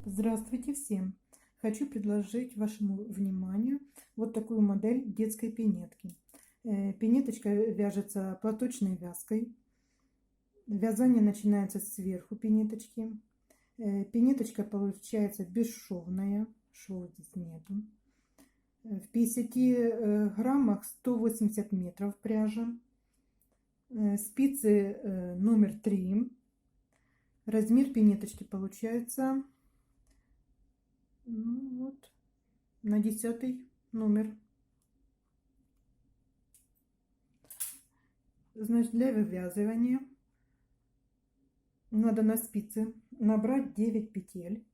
Здравствуйте всем! Хочу предложить вашему вниманию вот такую модель детской пинетки. Пинеточка вяжется платочной вязкой. Вязание начинается сверху пинеточки. Пинеточка получается бесшовная, шва здесь нету. В 50 граммах 180 метров пряжа. Спицы номер 3. Размер пинеточки получается вот на 10 номер. Значит, для вывязывания надо на спице набрать 9 петель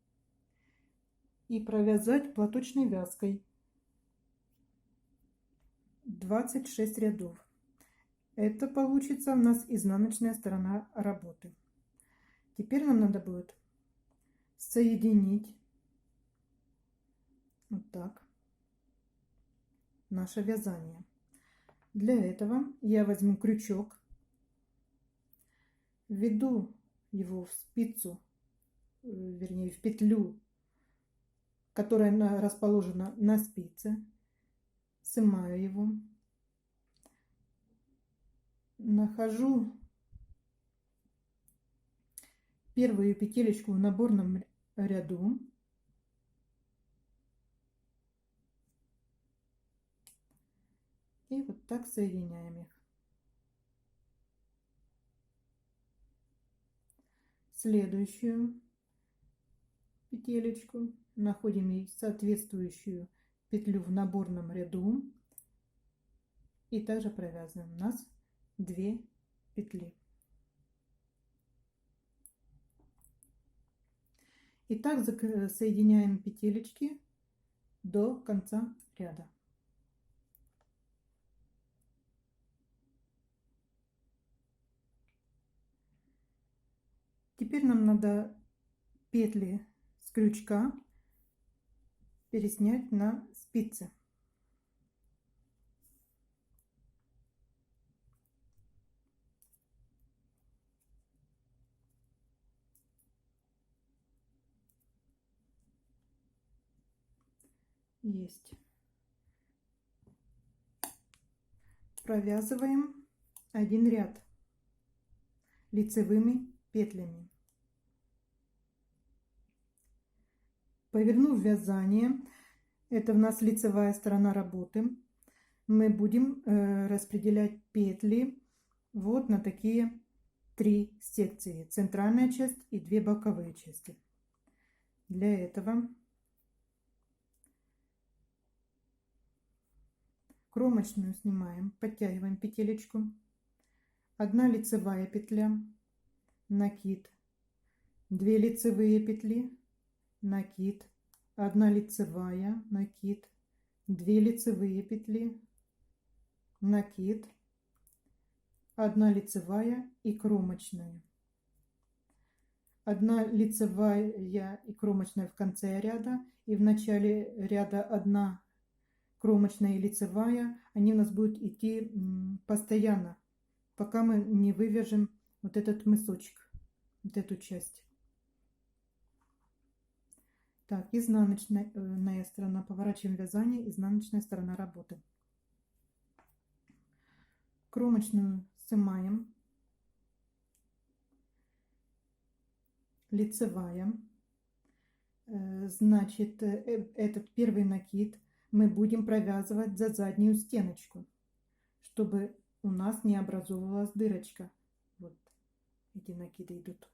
и провязать платочной вязкой 26 рядов. Это получится у нас изнаночная сторона работы. Теперь нам надо будет соединить вот так наше вязание. Для этого я возьму крючок, введу его в спицу, вернее в петлю, которая расположена на спице, снимаю его, нахожу первую петелечку в наборном ряду, и вот так соединяем их. Следующую петелечку находим ей соответствующую петлю в наборном ряду и также провязываем. У нас 2 петли. И так соединяем петелечки до конца ряда. Теперь нам надо петли с крючка переснять на спицы. Есть. Провязываем один ряд лицевыми петлями. Повернув вязание, это у нас лицевая сторона работы, мы будем распределять петли вот на такие 3 секции: центральная часть и 2 боковые части. Для этого кромочную снимаем, подтягиваем петелечку, 1 лицевая петля, накид, 2 лицевые петли, накид, 1 лицевая, накид, 2 лицевые петли, накид, 1 лицевая и кромочная. 1 лицевая и кромочная в конце ряда, и в начале ряда 1 кромочная и лицевая. Они у нас будут идти постоянно, пока мы не вывяжем вот этот мысочек, вот эту часть. Так, изнаночная сторона, поворачиваем вязание, изнаночная сторона работы. Кромочную снимаем, лицевая, значит, этот первый накид мы будем провязывать за заднюю стеночку, чтобы у нас не образовывалась дырочка. Вот эти накиды идут.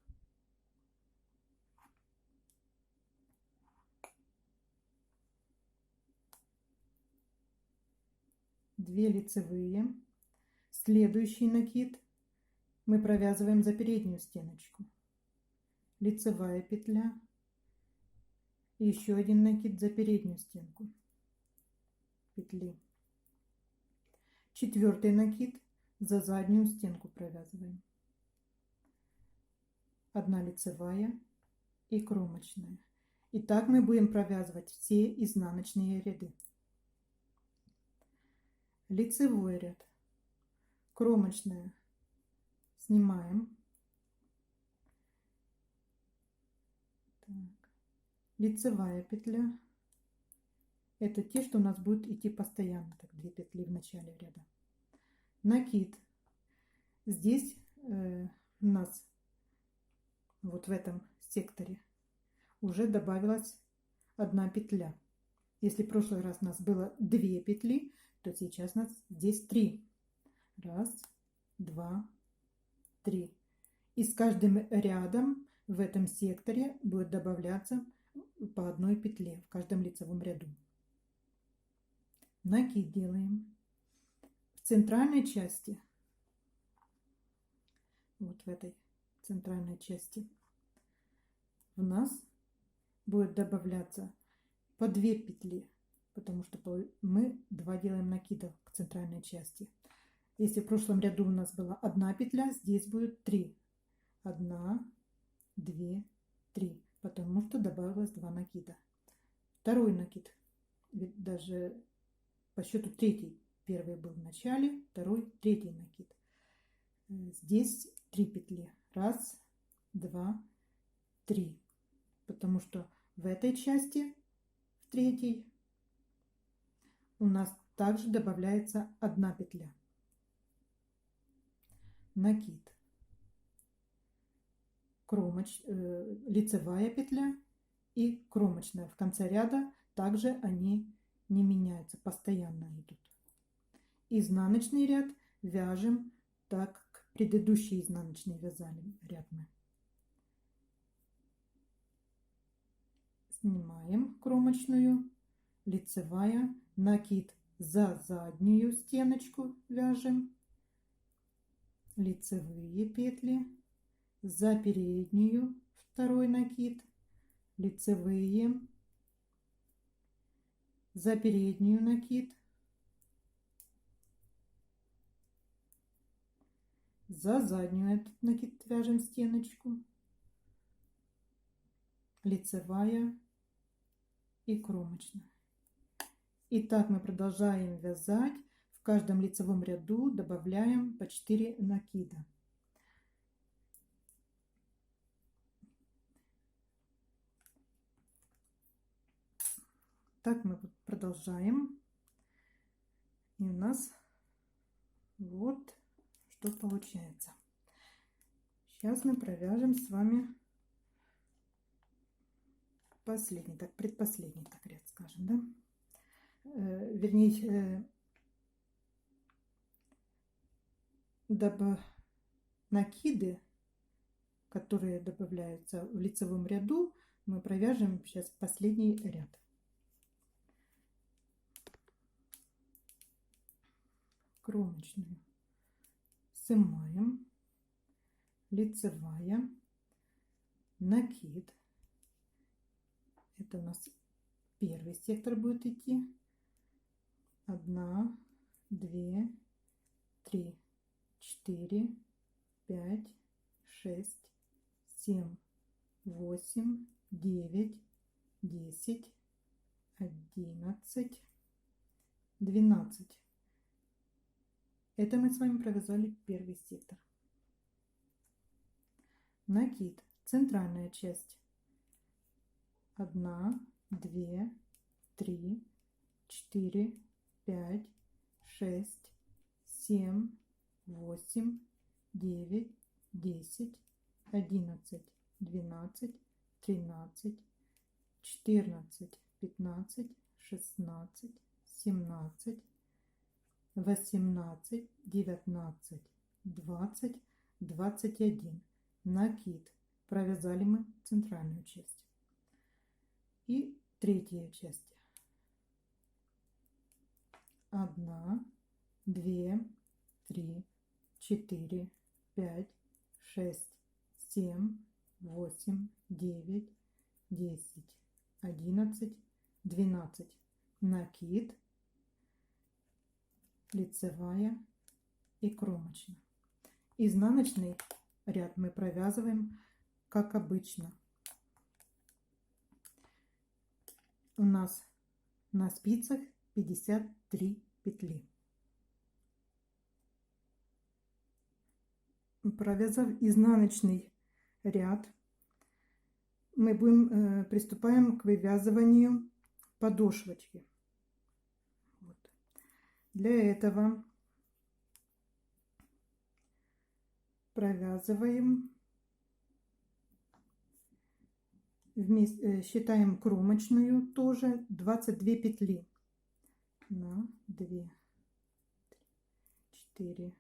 Две лицевые. Следующий накид мы провязываем за переднюю стеночку. Лицевая петля. И еще один накид за переднюю стенку петли. 4-й накид за заднюю стенку провязываем. 1 лицевая и кромочная. И так мы будем провязывать все изнаночные ряды. Лицевой ряд, кромочная снимаем, так, лицевая петля. Это те, что у нас будут идти постоянно, так 2 петли в начале ряда. Накид. Здесь у нас вот в этом секторе уже добавилась 1 петля. Если в прошлый раз у нас было 2 петли, то сейчас у нас здесь 3. 1, 2, 3. И с каждым рядом в этом секторе будет добавляться по 1 петле в каждом лицевом ряду. Накид делаем. В центральной части, вот в этой центральной части, у нас будет добавляться по 2 петли, потому что мы 2 делаем накидов к центральной части. Если в прошлом ряду у нас была 1 петля, здесь будет 3. 1, 2, 3, потому что добавилось 2 накида. Второй накид, ведь даже по счету 3. Первый был в начале, второй, 3 накид. Здесь 3 петли. 1, 2, 3. Потому что в этой части, в 3, у нас также добавляется 1 петля. Накид. Лицевая петля и кромочная в конце ряда. Также они не меняются, постоянно идут. Изнаночный ряд вяжем так, как предыдущий изнаночный вязали ряд мы. Снимаем кромочную, лицевая, накид за заднюю стеночку вяжем, лицевые петли, за переднюю второй накид, лицевые, за переднюю накид, за заднюю этот накид вяжем стеночку, лицевая и кромочная. И так мы продолжаем вязать. В каждом лицевом ряду добавляем по 4 накида. Так мы продолжаем. И у нас вот что получается. Сейчас мы провяжем с вами последний, так предпоследний так ряд, скажем, да? Вернее, накиды, которые добавляются в лицевом ряду, мы провяжем сейчас последний ряд. Кромочную снимаем, лицевая, накид. Это у нас первый сектор будет идти. 1, 2, 3, 4, 5, 6, 7, 8, 9, 10, 11, 12. Это мы с вами провязали первый сектор. Накид, центральная часть. 1, 2, 3, 4, 5, 6, 7, 8, 9, 10, 11, 12, 13, 14, 15, 16, 17, 18, 19, 20, 21. Накид. Провязали мы центральную часть. И третья часть. 1, 2, 3, 4, 5, 6, 7, 8, 9, 10, 11, 12. Накид, лицевая и кромочная. Изнаночный ряд мы провязываем как обычно. У нас на спицах 53 петли. Провязав изнаночный ряд, мы приступаем к вывязыванию подошвочки. Вот. Для этого провязываем, считаем кромочную тоже 22 петли. На 2, 4,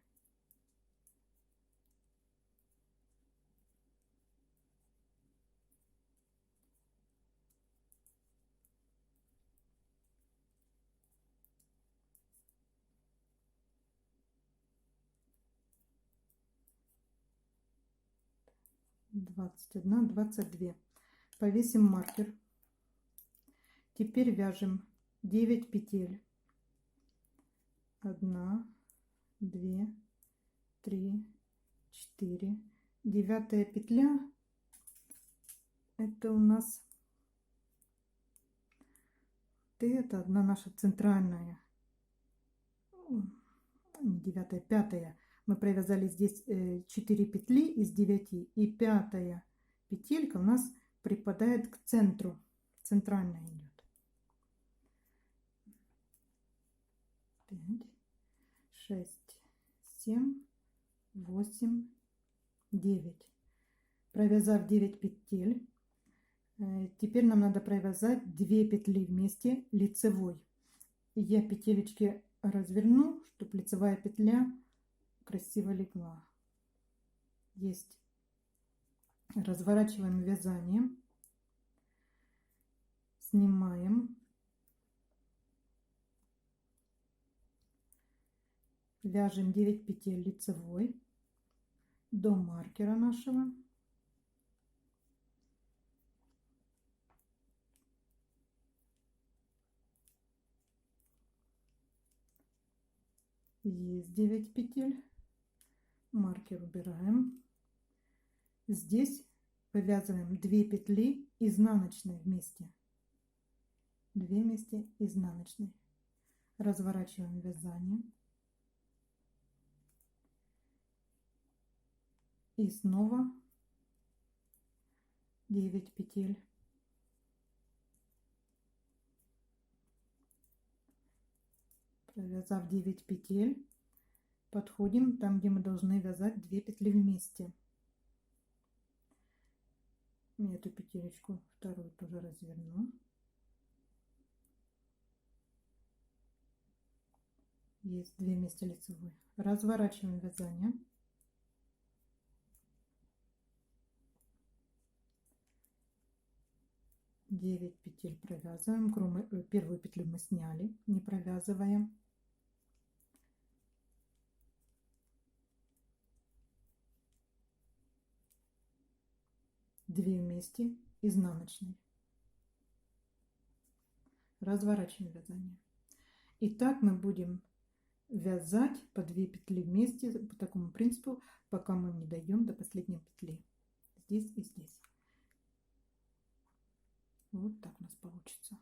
21, 22. Повесим маркер. Теперь вяжем 9 петель. 1, 2, 3, 4. 9-я петля. Это у нас это одна наша центральная. Не 9-я, 5-я. Мы провязали здесь 4 петли из 9, и 5-я петелька у нас припадает к центру, центральная идет. 5, 6, 7, 8, 9. Провязав 9 петель, теперь нам надо провязать 2 петли вместе лицевой. Я петелечки разверну, чтобы лицевая петля красиво легла. Есть. Разворачиваем вязание, снимаем, вяжем 9 петель лицевой до маркера нашего. Есть 9 петель. Маркер убираем. Здесь вывязываем 2 петли изнаночной вместе. 2 вместе изнаночной. Разворачиваем вязание. И снова 9 петель. Провязав 9 петель, подходим там, где мы должны вязать 2 петли вместе. Эту петелечку вторую тоже разверну. Есть 2 вместе лицевой. Разворачиваем вязание. Девять петель провязываем. Первую петлю мы сняли, не провязывая. Две вместе изнаночной. Разворачиваем вязание. И так мы будем вязать по 2 петли вместе по такому принципу, пока мы не дойдем до последней петли. Здесь и здесь. Вот так у нас получится.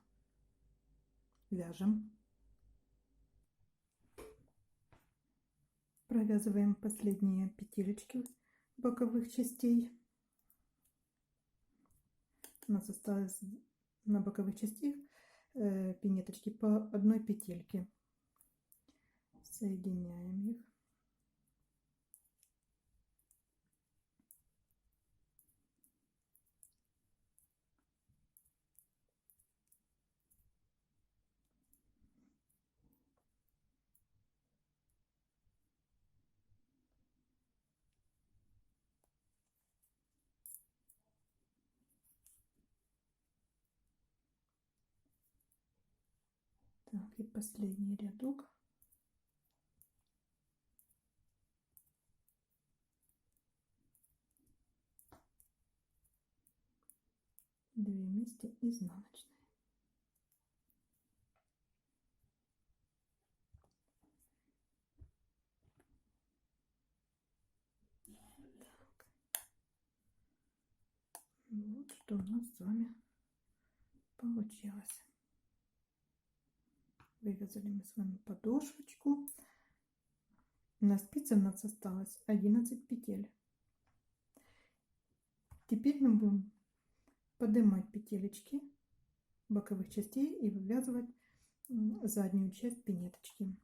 Вяжем. Провязываем последние петелечки боковых частей. У нас осталось на боковых частях пинеточки по одной петельке. Соединяем их. Так, и последний рядок. Две вместе изнаночные. Так. Вот что у нас с вами получилось. Вывязали мы с вами подошвочку. На спице у нас осталось 11 петель. Теперь мы будем поднимать петелечки боковых частей и вывязывать заднюю часть пинеточки.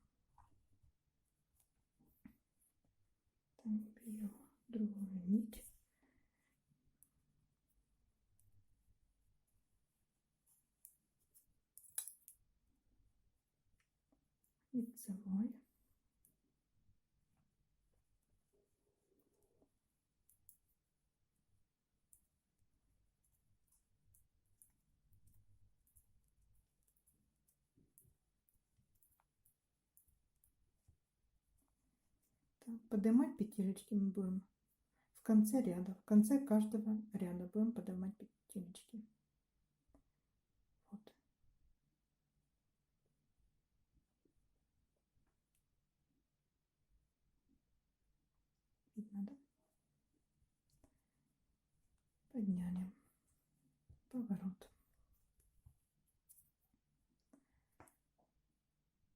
Так, берем другую нить. Лицевой. Так, поднимать петелечки мы будем в конце ряда. В конце каждого ряда будем поднимать петелечки. Вот. Видно, да? Подняли. Поворот.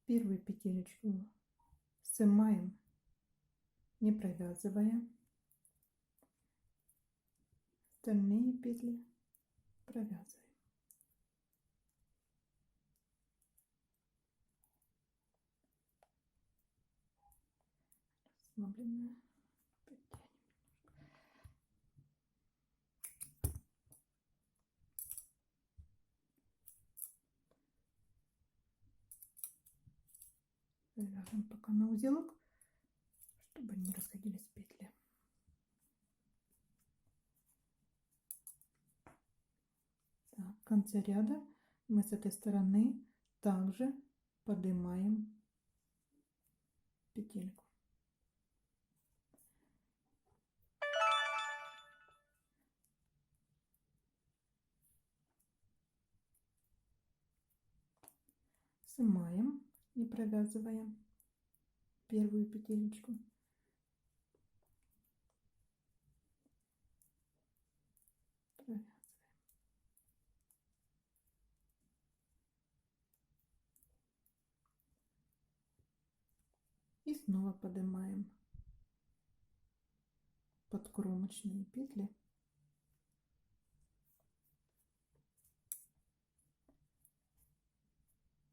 Первую петелечку снимаем, не провязывая. Остальные петли провязываем. Расслабленно подтянем. Завяжем пока на узелок, чтобы не расходились петли. Так, в конце ряда мы с этой стороны также поднимаем петельку. Снимаем, не провязывая первую петелечку. Провязываем. И снова поднимаем подкромочные петли.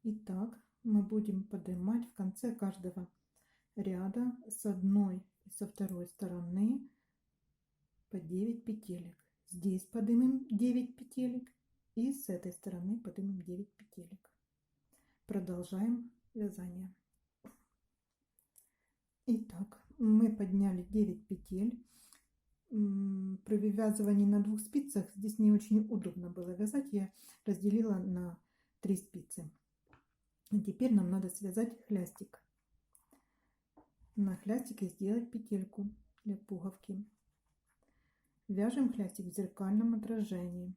Итак, мы будем поднимать в конце каждого ряда с одной и со второй стороны по 9 петелек. Здесь поднимем 9 петелек и с этой стороны поднимем 9 петелек. Продолжаем вязание. Итак, мы подняли 9 петель. При вывязывании на 2 спицах здесь не очень удобно было вязать. Я разделила на 3 спицы. И теперь нам надо связать хлястик. На хлястике сделать петельку для пуговки. Вяжем хлястик в зеркальном отражении.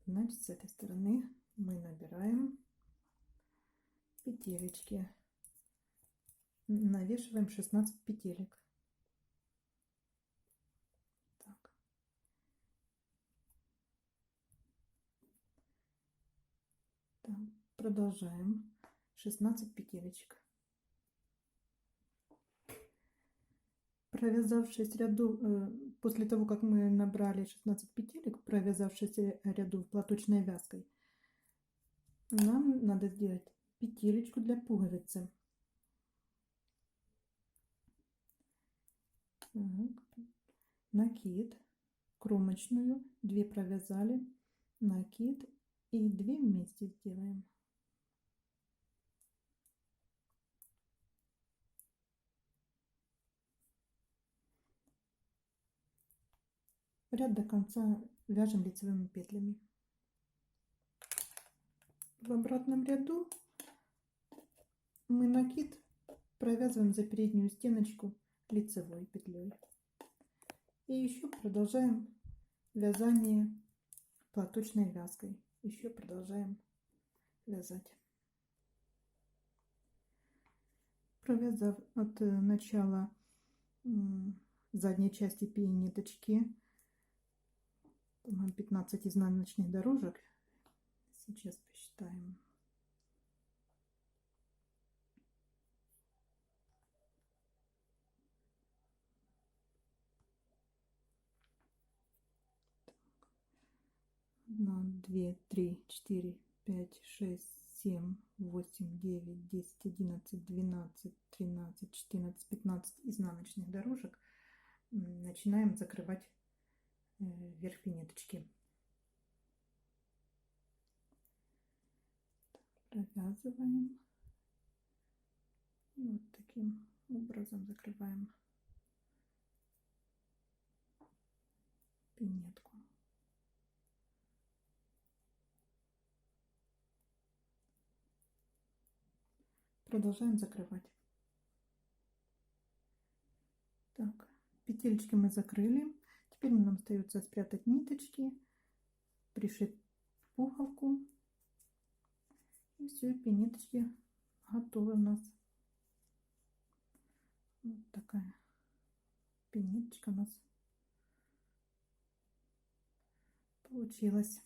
Значит, с этой стороны мы набираем петелечки. Навешиваем 16 петелек. Так. Так, продолжаем. 16 петелечек. Провязав 6 рядов, после того, как мы набрали 16 петелек, провязав 6 рядов платочной вязкой, нам надо сделать петелечку для пуговицы. Так. Накид, кромочную, 2 провязали, накид и 2 вместе сделаем. Ряд до конца вяжем лицевыми петлями. В обратном ряду мы накид провязываем за переднюю стеночку лицевой петлей. И еще продолжаем вязание платочной вязкой. Еще продолжаем вязать. Провязав от начала задней части пинеточки 15 изнаночных дорожек. Сейчас посчитаем. 1, 2, 3, 4, 5, 6, 7, 8, 9, 10, 11, 12, 13, 14, 15 изнаночных дорожек. Начинаем закрывать верх пинеточки. Провязываем. И вот таким образом закрываем пинетку. Продолжаем закрывать. Так, петелечки мы закрыли. Теперь нам остается спрятать ниточки, пришить пуговку. И все, пинеточки готовы у нас. Вот такая пинеточка у нас получилась.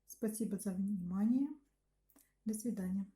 Спасибо за внимание. До свидания.